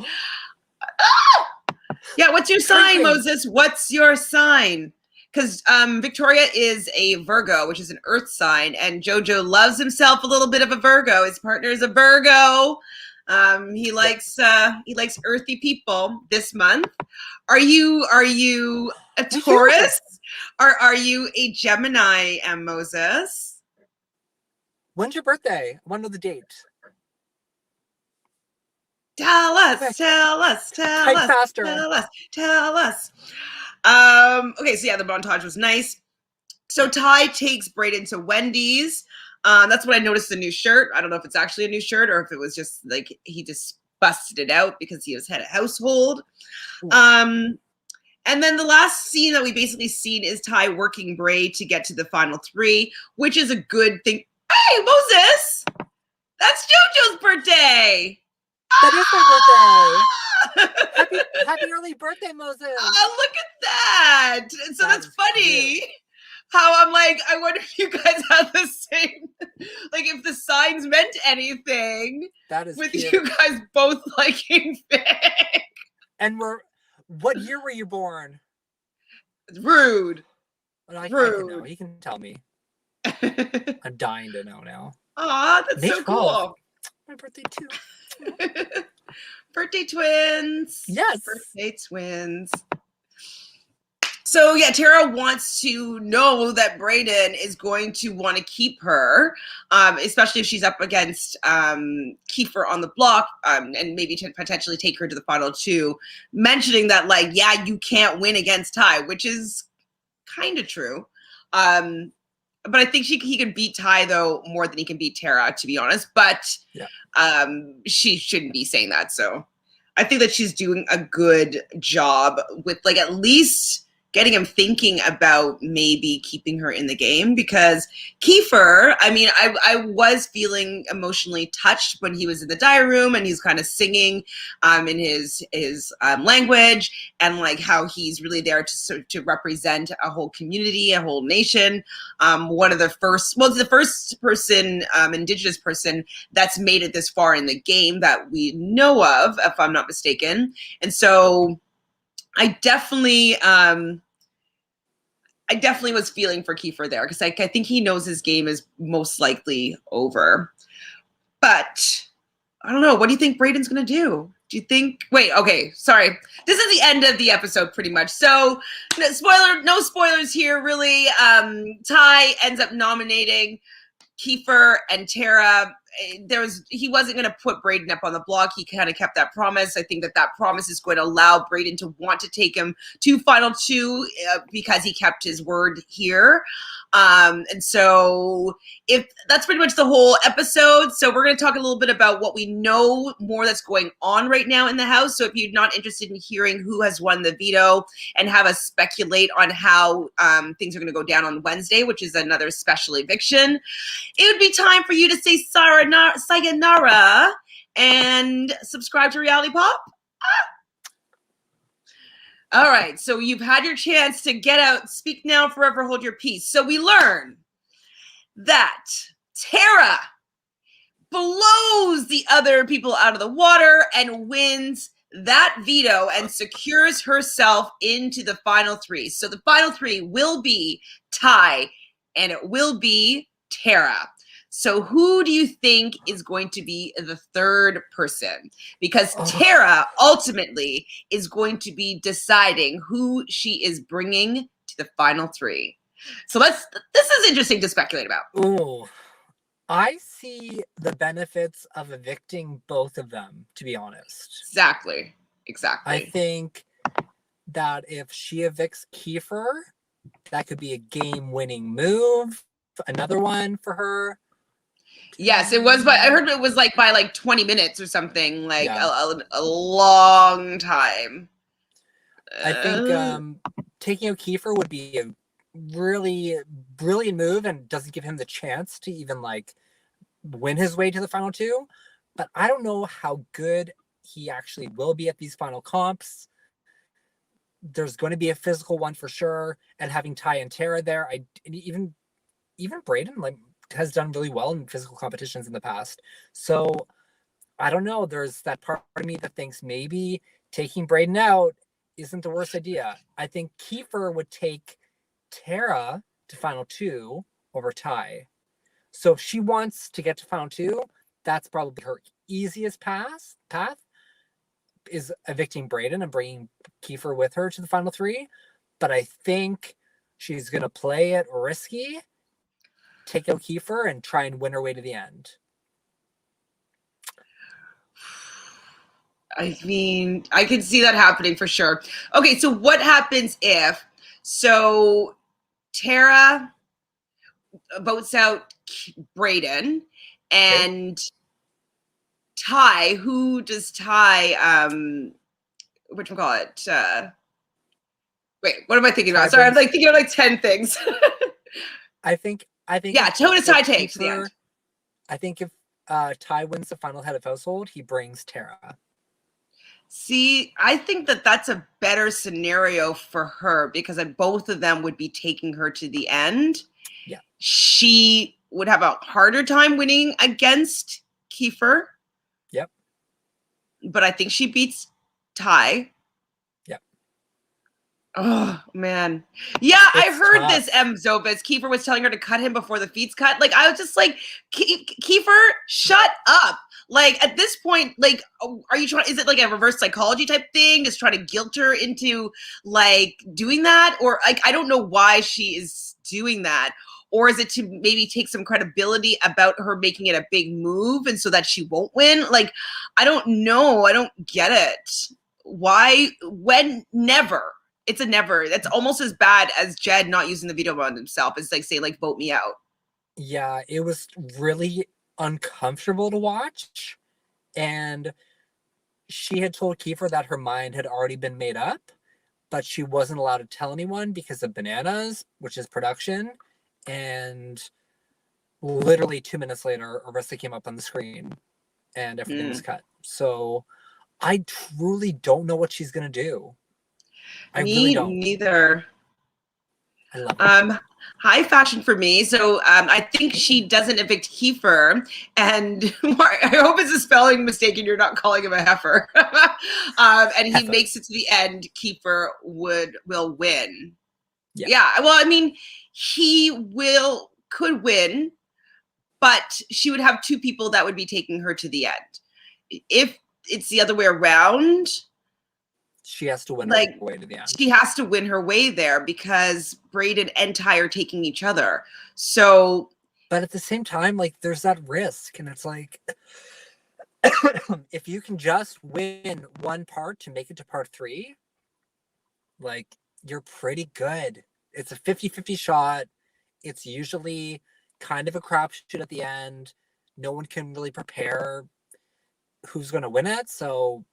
Yeah, what's your sign, Moses? What's your sign? Because Victoria is a Virgo, which is an earth sign, and Jojo loves himself a little bit of a Virgo. His partner is a Virgo. He likes earthy people this month. Are you a Taurus? Or are you a Gemini, Moses? When's your birthday? I want to know the date. Tell us, Quick. tell us, tell Type us, faster. tell us, tell us. Okay, so yeah, the montage was nice. So Ty takes Brayden to Wendy's. That's when I noticed the new shirt. I don't know if it's actually a new shirt or if it was just like he just busted it out because he was head of household. And then the last scene that we basically seen is Ty working Bray to get to the final 3, which is a good thing. Hey, Moses! That's JoJo's birthday! That is my birthday! Happy early birthday, Moses! Oh, look at that! So that's funny. Cute. How I'm like, I wonder if you guys have the same, like if the signs meant anything. That is with cute. You guys both liking Vic. And what year were you born? Rude. I can know. He can tell me. I'm dying to know now. Aw, that's May so 12th. cool. My birthday too. Birthday twins. Yes. Birthday twins. So yeah, Tara wants to know that Brayden is going to want to keep her, especially if she's up against Kiefer on the block, and maybe to potentially take her to the final 2, mentioning that like, yeah, you can't win against Ty, which is kind of true. But I think he can beat Ty though more than he can beat Tara, to be honest. But yeah. She shouldn't be saying that. So I think that she's doing a good job with like at least getting him thinking about maybe keeping her in the game, because Kiefer, I mean, I was feeling emotionally touched when he was in the diary room and he's kind of singing in his language, and like how he's really there to represent a whole community, a whole nation. The first person, Indigenous person that's made it this far in the game that we know of, if I'm not mistaken. And so I definitely was feeling for Kiefer there, because I think he knows his game is most likely over. But I don't know. What do you think Brayden's going to do? Do you think... Wait, okay, sorry. This is the end of the episode, pretty much. So, no spoilers here, really. Ty ends up nominating Kiefer and Tara. He wasn't going to put Brayden up on the block. He kind of kept that promise. I think that promise is going to allow Brayden to want to take him to final 2 because he kept his word here. And so if that's pretty much the whole episode. So we're going to talk a little bit about what we know more that's going on right now in the house. So if you're not interested in hearing who has won the veto and have us speculate on how things are going to go down on Wednesday, which is another special eviction, it would be time for you to say sayonara and subscribe to Reality Pop. All right, so you've had your chance to get out, speak now, forever hold your peace. So we learn that Tara blows the other people out of the water and wins that veto and secures herself into the final 3. So the final 3 will be Ty and it will be Tara. So who do you think is going to be the third person? Because Tara ultimately is going to be deciding who she is bringing to the final 3. So this is interesting to speculate about. Oh, I see the benefits of evicting both of them, to be honest. Exactly. I think that if she evicts Kiefer, that could be a game-winning move. Another one for her. Yes, it was. But I heard it was by 20 minutes or something, a long time. I think taking out Kiefer would be a really brilliant move and doesn't give him the chance to even win his way to the final 2. But I don't know how good he actually will be at these final comps. There's going to be a physical one for sure, and having Ty and Tara there, even Brayden has done really well in physical competitions in the past. So I don't know. There's that part of me that thinks maybe taking Brayden out isn't the worst idea. I think Kiefer would take Tara to final 2 over Ty. So if she wants to get to final 2, that's probably her easiest path is evicting Brayden and bringing Kiefer with her to the final 3. But I think she's going to play it risky, take out Kiefer, and try and win her way to the end. I mean, I can see that happening for sure. Okay, so what happens if Tara votes out Brayden Okay. and Ty? Who does Ty? What do you call it? Wait, what am I thinking Ty about? Sorry, I'm brings. like thinking of like 10 things. I think. Yeah, who does Ty take to the Kiefer, end? I think if Ty wins the final head of household, he brings Tara. See, I think that that's a better scenario for her because both of them would be taking her to the end. Yeah. She would have a harder time winning against Kiefer. Yep. But I think she beats Ty. Yep. Oh man. Yeah, I It's heard tough. this Zobas. Kiefer was telling her to cut him before the feet's cut. Like I was just like, Kiefer, shut up. Like at this point, like are you trying, is it like a reverse psychology type thing? Just trying to guilt her into like doing that? Or like I don't know why she is doing that. Or is it to maybe take some credibility about her making it a big move and so that she won't win? Like, I don't know. I don't get it. Why? When? Never. It's a never. That's almost as bad as Jed not using the veto button himself. It's like say, like, vote me out. Yeah, it was really uncomfortable to watch. And she had told Kiefer that her mind had already been made up, but she wasn't allowed to tell anyone because of Bananas, which is production. And literally 2 minutes later, Arista came up on the screen and everything was cut. So I truly don't know what she's going to do. I really don't. Neither. I love it. High fashion for me. So I think she doesn't evict Kiefer, and I hope it's a spelling mistake and you're not calling him a heifer. And he Heifer. makes it to the end. Kiefer will win. Yeah. Well, I mean, he could win, but she would have two people that would be taking her to the end. If it's the other way around, she has to win like, her way to the end. She has to win her way there because Brayden and Ty are taking each other. So, but at the same time, like there's that risk, and it's like if you can just win one part to make it to part 3, like you're pretty good. It's a 50-50 shot. It's usually kind of a crapshoot at the end. No one can really prepare who's going to win it. So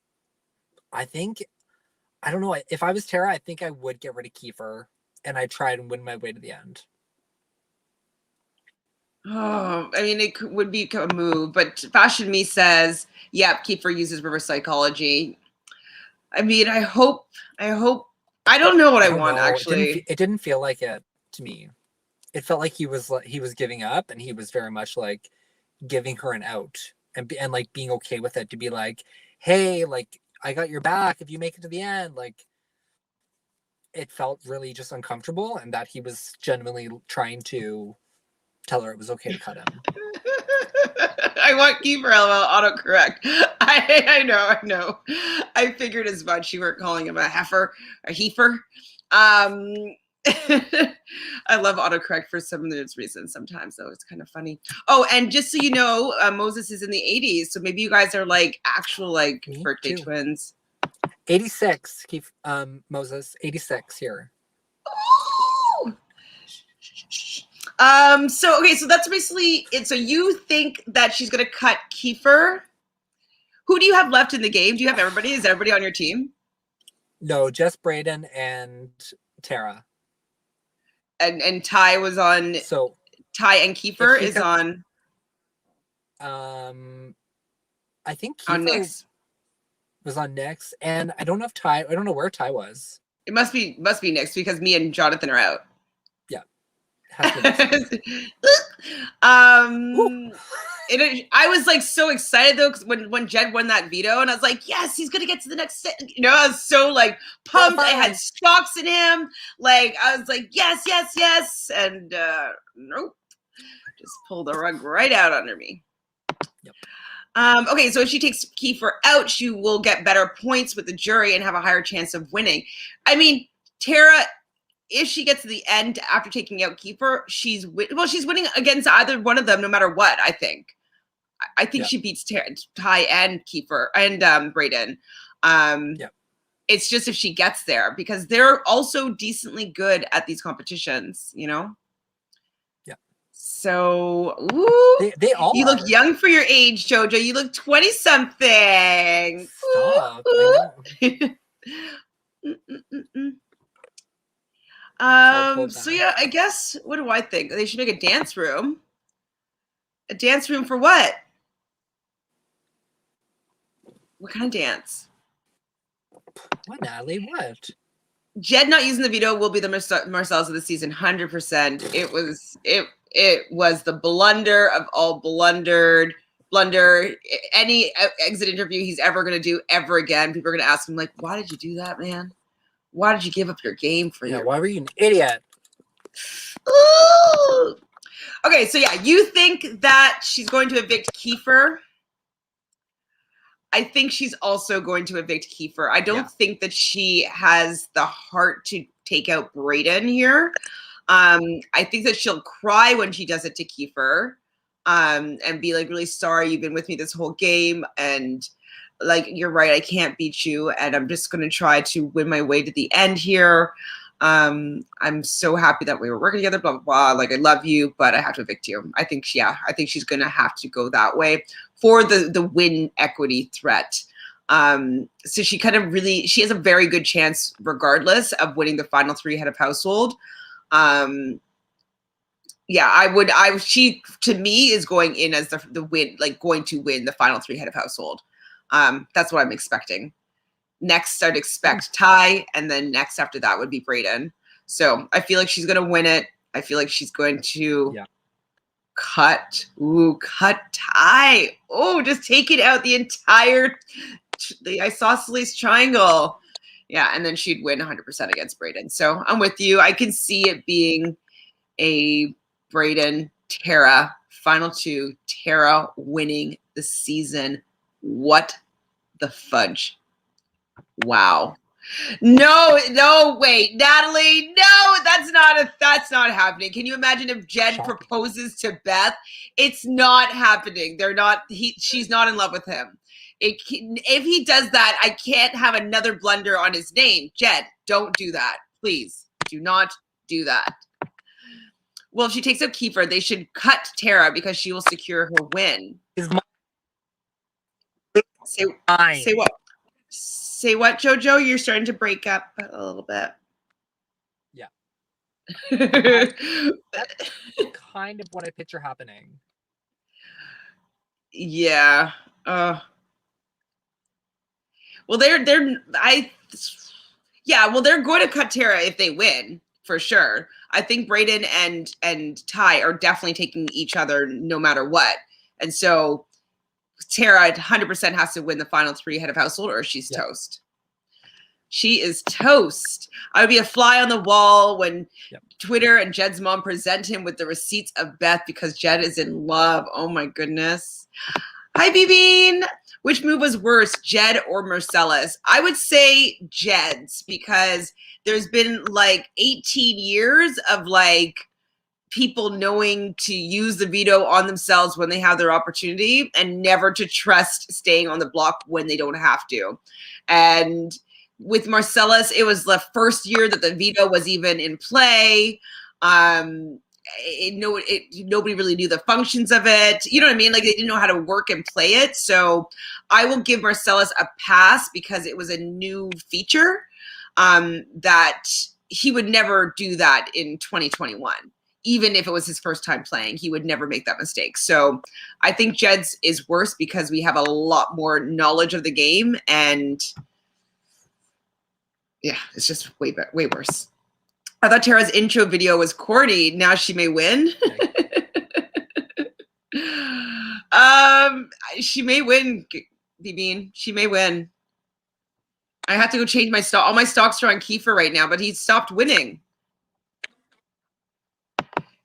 I think, I don't know. If I was Tara, I think I would get rid of Kiefer and I'd try and win my way to the end. Oh, I mean, it would be a move, but Fashion Me says, yep, Kiefer uses reverse psychology. I mean, I hope, I don't know what I want, actually. It didn't feel like it to me. It felt like he was giving up, and he was very much like giving her an out and like being okay with it, to be like, hey, like I got your back if you make it to the end. Like it felt really just uncomfortable, and that he was genuinely trying to tell her it was okay to cut him. I want Kiefer LOL autocorrect. I know. I figured as much. You weren't calling him a heifer, a heifer. I love autocorrect for some of those reasons sometimes, though. It's kind of funny. Oh, and just so you know, Moses is in the 80s, so maybe you guys are like actual like birthday twins. 86, Moses, 86 here. Ooh! So that's basically it. So you think that she's gonna cut Kiefer? Who do you have left in the game? Do you have everybody? Is everybody on your team? No, just Brayden and Tara. And Ty was on. So Ty and Kiefer is on. I think Kiefer on Nyx. Was on Nyx, and I don't know if Ty. I don't know where Ty was. It must be Nyx because me and Jonathan are out. Yeah. I was like so excited though, because when Jed won that veto, and I was like, yes, he's gonna get to the next set. You know, I was so like pumped. I had stocks in him. Like I was like, yes, and nope, just pulled the rug right out under me. Yep. Okay, so if she takes Kiefer out, she will get better points with the jury and have a higher chance of winning. I mean, Tara, if she gets to the end after taking out Kiefer, she's winning against either one of them, no matter what, I think. I think she beats Ty and Kiefer and Brayden. It's just if she gets there, because they're also decently good at these competitions, you know? Yeah. So, ooh, they all you look young for your age, JoJo. You look 20-something. Stop. I know. So yeah, I guess, what do I think? They should make a dance room. A dance room for what? What kind of dance? What, Natalie? What? Jed not using the veto will be the Marcel's of the season, 100%. It was the blunder of all blunder. Any exit interview he's ever going to do ever again, people are going to ask him, like, why did you do that, man? Why did you give up your game for your... Why were you an idiot? Ooh. Okay, so yeah, you think that she's going to evict Kiefer. I think she's also going to evict Kiefer. I don't think that she has the heart to take out Brayden here. I think that she'll cry when she does it to Kiefer, and be like, really sorry, you've been with me this whole game, and like, you're right, I can't beat you, and I'm just going to try to win my way to the end here. I'm so happy that we were working together, blah, blah, blah. Like, I love you, but I have to evict you. I think she's going to have to go that way for the win equity threat. So she kind of really, she has a very good chance regardless of winning the final 3 head of household. She to me is going in as the win, like going to win the final 3 head of household. That's what I'm expecting. Next, I'd expect Ty, and then next after that would be Brayden. So I feel like she's going to win it. I feel like she's going to cut Ty. Oh, just take it out the entire the isosceles triangle. Yeah, and then she'd win 100% against Brayden. So I'm with you. I can see it being a Brayden, Tara, final 2, Tara winning the season. What the fudge? Wow. No, wait, Natalie, no, that's not happening. Can you imagine if Jed proposes to Beth? It's not happening. She's not in love with him. If he does that, I can't have another blunder on his name. Jed, don't do that. Please do not do that. Well, if she takes out Kiefer, they should cut Tara because she will secure her win. Say what? Say what, JoJo? You're starting to break up a little bit. Yeah. That's kind of what I picture happening. Yeah. Well, they're going to cut Tara if they win, for sure. I think Brayden and Ty are definitely taking each other no matter what. And so Tara 100% has to win the final 3 head of household, or she's toast. She is toast. I would be a fly on the wall when Twitter and Jed's mom present him with the receipts of Beth because Jed is in love. Oh my goodness. Hi, BBCan9. Which move was worse, Jed or Marcellus? I would say Jed's, because there's been like 18 years of like people knowing to use the veto on themselves when they have their opportunity and never to trust staying on the block when they don't have to. And with Marcellus, it was the first year that the veto was even in play. Nobody really knew the functions of it. You know what I mean? Like, they didn't know how to work and play it. So I will give Marcellus a pass because it was a new feature that he would never do that in 2021. Even if it was his first time playing, he would never make that mistake. So I think Jed's is worse because we have a lot more knowledge of the game, and yeah, it's just way worse. I thought Tara's intro video was corny. Now she may win. She may win, BBCan9. She may win. I have to go change my stock. All my stocks are on Kiefer right now, but he stopped winning.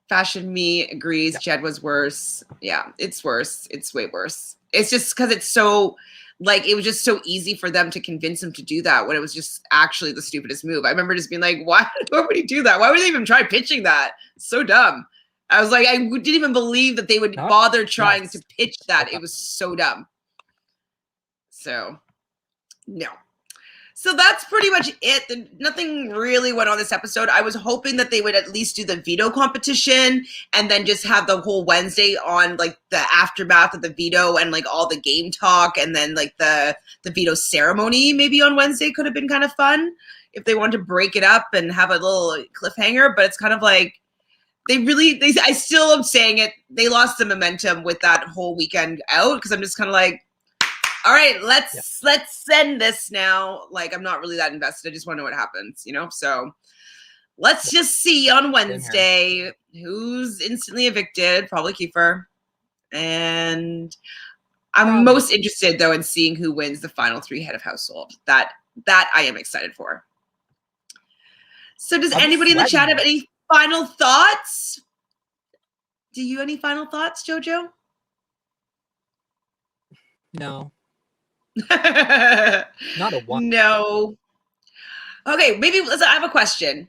Fashion Me agrees. Jed was worse. Yeah, it's worse. It's way worse. It's just because it's so, like, it was just so easy for them to convince him to do that when it was just actually the stupidest move. I remember just being like, why would he do that? Why would they even try pitching that? So dumb. I was like, I didn't even believe that they would bother trying to pitch that. It was so dumb. So, no. So that's pretty much it. Nothing really went on this episode. I was hoping that they would at least do the veto competition and then just have the whole Wednesday on like the aftermath of the veto and like all the game talk and then like the veto ceremony maybe on Wednesday could have been kind of fun if they wanted to break it up and have a little cliffhanger. But it's kind of like I still am saying it. They lost the momentum with that whole weekend out because I'm just kind of like, all right, let's send this now. Like, I'm not really that invested. I just want to know what happens, you know? So let's just see on Wednesday who's instantly evicted, probably Kiefer. And I'm most interested, though, in seeing who wins the final 3 head of household. That I am excited for. So does anybody in the chat have any final thoughts? Do you any final thoughts, Jojo? No. Not a one. No. Okay, maybe I have a question.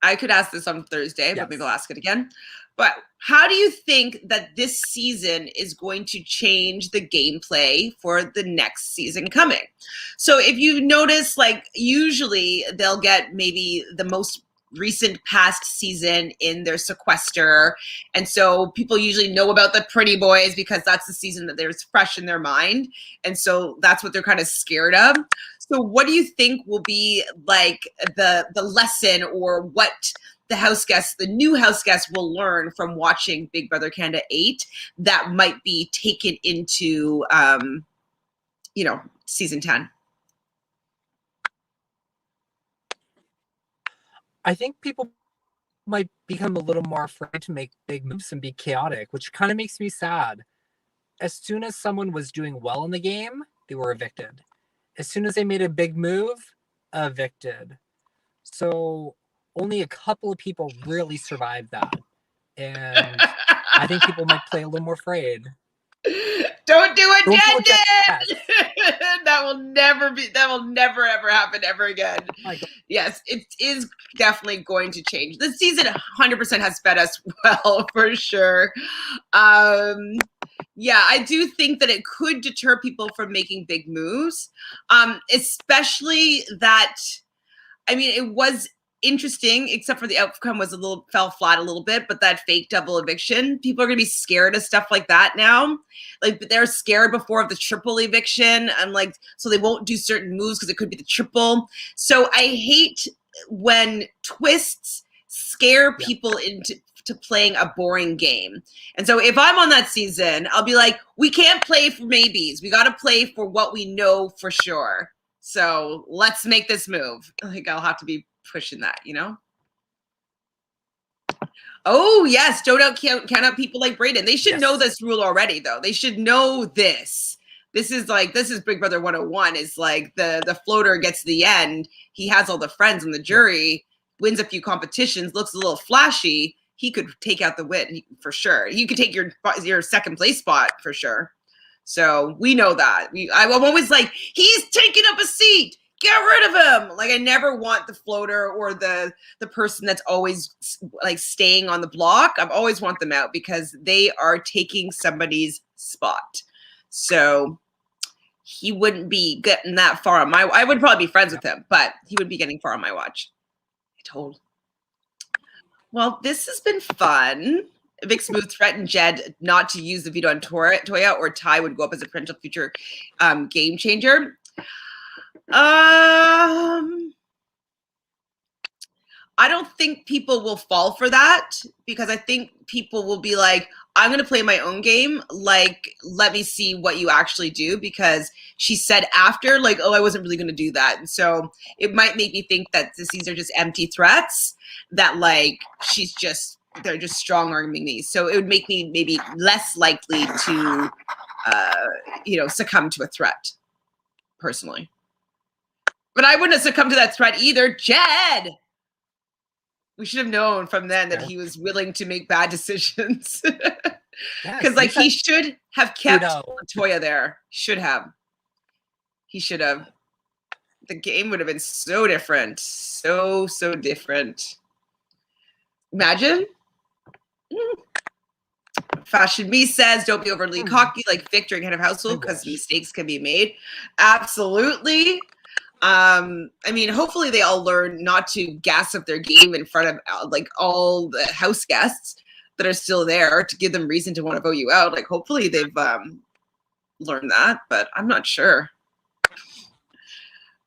I could ask this on Thursday, but maybe I'll ask it again. But how do you think that this season is going to change the gameplay for the next season coming? So if you notice, like usually they'll get maybe the most recent past season in their sequester. And so people usually know about the pretty boys because that's the season that there's fresh in their mind. And so that's what they're kind of scared of. So what do you think will be like the lesson or what the new house guests will learn from watching Big Brother Canada 8 that might be taken into, season 10? I think people might become a little more afraid to make big moves and be chaotic, which kind of makes me sad. As soon as someone was doing well in the game, they were evicted. As soon as they made a big move, evicted. So only a couple of people really survived that. And I think people might play a little more afraid. Don't do it, Jen! That will never ever happen ever again. Yes, it is definitely going to change. This season 100% has fed us well, for sure. Yeah, I do think that it could deter people from making big moves, especially that, I mean, it was interesting, except for the outcome fell flat a little bit, but that fake double eviction, people are going to be scared of stuff like that now. Like, they're scared before of the triple eviction, and like, so they won't do certain moves because it could be the triple. So I hate when twists scare people into playing a boring game. And so if I'm on that season, I'll be like, we can't play for maybes. We got to play for what we know for sure. So let's make this move. Like, I'll have to be pushing that, you know? Oh, yes. Don't count out people like Brayden. They should know this rule already, though. They should know this. This is Big Brother 101. Is like the floater gets to the end. He has all the friends in the jury, wins a few competitions, looks a little flashy. He could take out the win for sure. You could take your second place spot for sure. So we know that. I'm always like, he's taking up a seat. Get rid of him. Like, I never want the floater or the person that's always like staying on the block. I always want them out because they are taking somebody's spot. So he wouldn't be getting that far on I would probably be friends with him, but he wouldn't be getting far on my watch. I told. Well, this has been fun. Vic Smooth threatened Jed not to use the veto on Toya, or Ty would go up as a potential future game changer. I don't think people will fall for that because I think people will be like, I'm going to play my own game. Like, let me see what you actually do, because she said after, like, oh, I wasn't really going to do that. And so it might make me think that these are just empty threats, that like they're just strong arming me. So it would make me maybe less likely to, succumb to a threat personally. But I wouldn't have succumbed to that threat either. Jed! We should have known from then that he was willing to make bad decisions. Because, like, he should have kept Toya there. Should have. He should have. The game would have been so different. So different. Imagine. Fashion Me says, don't be overly cocky like Vic during head of household because mistakes can be made. Absolutely. I mean, hopefully they all learn not to gas up their game in front of like all the house guests that are still there to give them reason to want to vote you out. Like, hopefully they've learned that, but I'm not sure.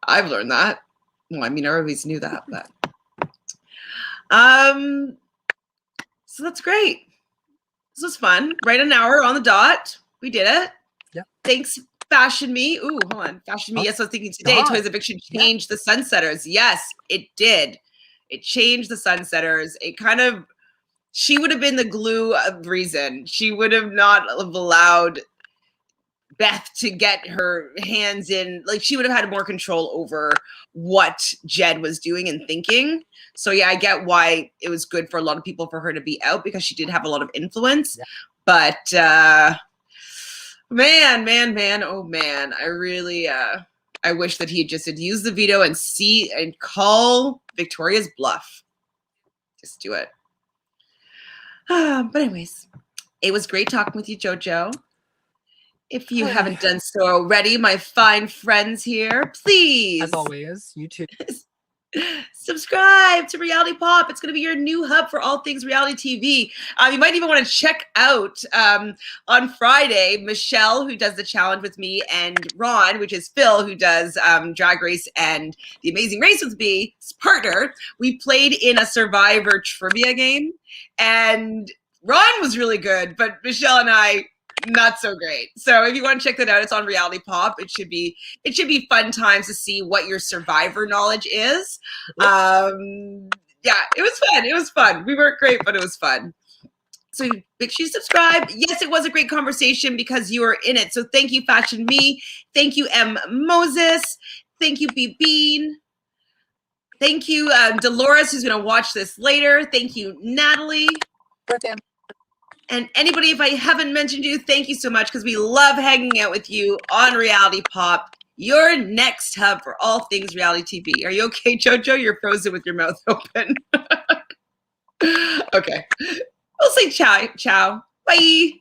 I've learned that. Well, I mean, I always knew that, but so that's great. This was fun. Right an hour on the dot. We did it. Yeah. Thanks, Fashion Me. Ooh, hold on. Fashion Me. Yes, I was thinking today, Toys Eviction changed the Sunsetters. Yes, it did. It changed the Sunsetters. It kind of, she would have been the glue of reason. She would have not have allowed Beth to get her hands in, like she would have had more control over what Jed was doing and thinking. So yeah, I get why it was good for a lot of people for her to be out because she did have a lot of influence. Yeah. But man, oh man, I really I wish that he just had used the veto and call Victoria's bluff. Just do it. But anyways, it was great talking with you, Jojo. If you haven't done so already, my fine friends here, please. As always, you too. Subscribe to Reality Pop. It's going to be your new hub for all things reality TV. You might even want to check out on Friday, Michelle, who does the challenge with me, and Ron, which is Phil, who does Drag Race and The Amazing Race with me, his partner. We played in a Survivor trivia game, and Ron was really good, but Michelle and I, not so great. So if you want to check that out, it's on Reality Pop. It should be fun times to see what your Survivor knowledge is. Yeah, it was fun. It was fun. We weren't great, but it was fun. So make sure you subscribe. Yes, it was a great conversation because you were in it. So thank you, Fashion Me. Thank you, M. Moses. Thank you, B. Bean. Thank you, Dolores, who's going to watch this later. Thank you, Natalie. And anybody, if I haven't mentioned you, thank you so much because we love hanging out with you on Reality Pop, your next hub for all things reality TV. Are you okay, Jojo? You're frozen with your mouth open. Okay. We'll say ciao. Ciao. Bye.